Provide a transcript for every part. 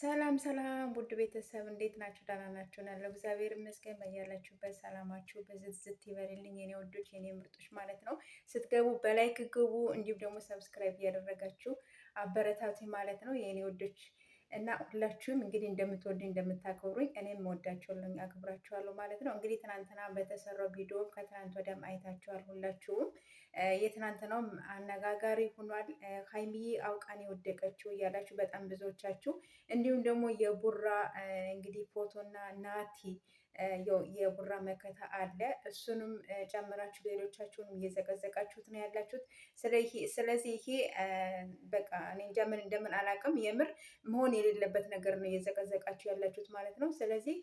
ሰላም ሰላም ውድ ቤተሰብ እንዴት ናችሁ? ደህና ናችሁ? ያለው እግዚአብሔር ይመስገን። በያላችሁበት ሰላማችሁ በዝዝት ይበልልኝ የኔ ወዶች የኔ ምርጦች ማለት ነው። ስትገቡ በላይክ ግቡ፣ እንዲሁም ደግሞ ሰብስክራይብ እያደረጋችሁ አበረታቱኝ ማለት ነው የኔ ወዶች እና ሁላችሁም እንግዲህ እንደምትወዱኝ እንደምታከብሩኝ እኔም እወዳችኋለሁ አክብራችኋለሁ ማለት ነው። እንግዲህ ትናንትና በተሰራው ቪዲዮ ከትናንት ወዲያም አይታችኋል ሁላችሁም። የትናንትናውም አነጋጋሪ ሆኗል። ሀይሚዬ አውቃን የወደቀችው እያላችሁ በጣም ብዙዎቻችሁ፣ እንዲሁም ደግሞ የቡራ እንግዲህ ፎቶና ናቲ የቡራ መከታ አለ። እሱንም ጨምራችሁ ሌሎቻችሁንም እየዘቀዘቃችሁት ነው ያላችሁት። ስለዚህ ይሄ በቃ እኔ እንጃ ምን እንደምን አላውቅም። የምር መሆን የሌለበት ነገር ነው እየዘቀዘቃችሁ ያላችሁት ማለት ነው። ስለዚህ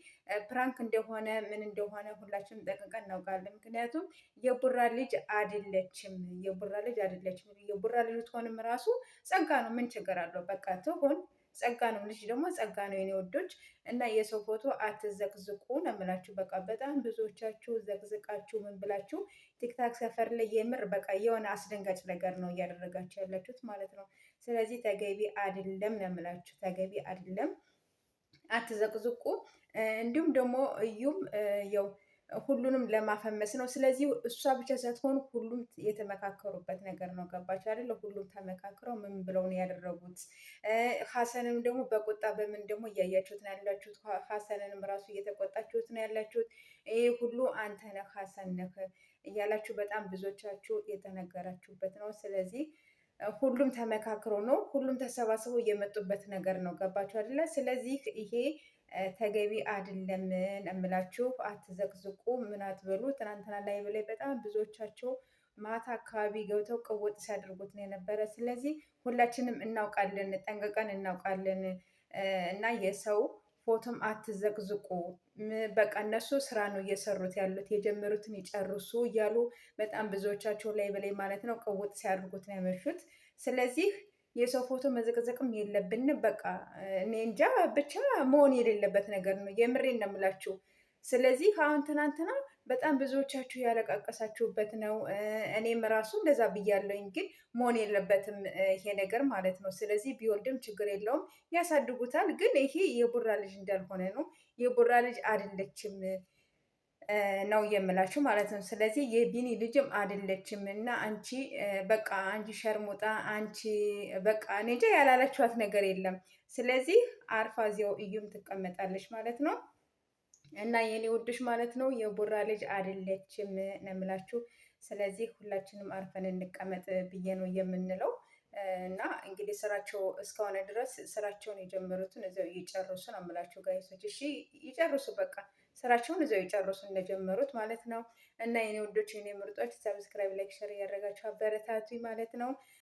ፕራንክ እንደሆነ ምን እንደሆነ ሁላችንም ጠንቅቀን እናውቃለን። ምክንያቱም የቡራ ልጅ አይደለችም፣ የቡራ ልጅ አይደለችም። የቡራ ልጅ ትሆንም ራሱ ጸጋ ነው። ምን ችግር አለው? በቃ ትሆን ጸጋ ነው። ልጅ ደግሞ ጸጋ ነው የኔ ወዶች። እና የሰው ፎቶ አትዘቅዝቁ ነው የምላችሁ። በቃ በጣም ብዙዎቻችሁ ዘቅዝቃችሁ ምን ብላችሁ ቲክታክ ሰፈር ላይ የምር በቃ የሆነ አስደንጋጭ ነገር ነው እያደረጋችሁ ያላችሁት ማለት ነው። ስለዚህ ተገቢ አይደለም ነው የምላችሁ። ተገቢ አይደለም፣ አትዘቅዝቁ። እንዲሁም ደግሞ እዩም ያው ሁሉንም ለማፈመስ ነው። ስለዚህ እሷ ብቻ ሳትሆን ሁሉም የተመካከሩበት ነገር ነው። ገባች አይደለ? ሁሉም ተመካክረው ምን ብለው ነው ያደረጉት። ሀሰንም ደግሞ በቁጣ በምን ደግሞ እያያችሁት ነው ያላችሁት። ሀሰንንም ራሱ እየተቆጣችሁት ነው ያላችሁት። ይሄ ሁሉ አንተ ነህ ሀሰን ነህ እያላችሁ በጣም ብዙዎቻችሁ የተነገራችሁበት ነው። ስለዚህ ሁሉም ተመካክሮ ነው፣ ሁሉም ተሰባስበው የመጡበት ነገር ነው። ገባችሁ አይደለ? ስለዚህ ይሄ ተገቢ አይደለም እምላችሁ። አትዘቅዝቁ፣ ምን አትበሉ። ትናንትና ላይ በላይ በጣም ብዙዎቻቸው ማታ አካባቢ ገብተው ቅውጥ ሲያደርጉት ነው የነበረ። ስለዚህ ሁላችንም እናውቃለን፣ ጠንቅቀን እናውቃለን። እና የሰው ፎቶም አትዘቅዝቁ። በቃ እነሱ ስራ ነው እየሰሩት ያሉት፣ የጀመሩትን ይጨርሱ እያሉ በጣም ብዙዎቻቸው ላይ በላይ ማለት ነው ቅውጥ ሲያደርጉት ነው ያመሹት። ስለዚህ የሰው ፎቶ መዘቅዘቅም የለብንም። በቃ እኔ እንጃ ብቻ መሆን የሌለበት ነገር ነው። የምሬን ነው የምላችሁ። ስለዚህ አሁን ትናንትና በጣም ብዙዎቻችሁ ያለቃቀሳችሁበት ነው። እኔም ራሱ እንደዛ ብያለሁኝ፣ ግን መሆን የለበትም ይሄ ነገር ማለት ነው። ስለዚህ ቢወልድም ችግር የለውም፣ ያሳድጉታል። ግን ይሄ የቡራ ልጅ እንዳልሆነ ነው፣ የቡራ ልጅ አይደለችም ነው የምላችሁ ማለት ነው። ስለዚህ የቢኒ ልጅም አይደለችም። እና አንቺ በቃ አንቺ ሸርሙጣ፣ አንቺ በቃ እኔ እንጃ ያላላችኋት ነገር የለም። ስለዚህ አርፋ እዚያው እዩም ትቀመጣለች ማለት ነው። እና የኔ ውድሽ ማለት ነው የቡራ ልጅ አይደለችም ነው የምላችሁ። ስለዚህ ሁላችንም አርፈን እንቀመጥ ብዬ ነው የምንለው። እና እንግዲህ ስራቸው እስከሆነ ድረስ ስራቸውን የጀመሩትን እዚያው እየጨርሱ ነው የምላችሁ ጋይሶች። እሺ ይጨርሱ፣ በቃ ስራቸውን እዚያው ይጨርሱ እንደጀመሩት ማለት ነው። እና የኔ ውዶች የኔ ምርጦች ሰብስክራይብ፣ ላይክ፣ ሸር እያደረጋችሁ አበረታቱኝ ማለት ነው።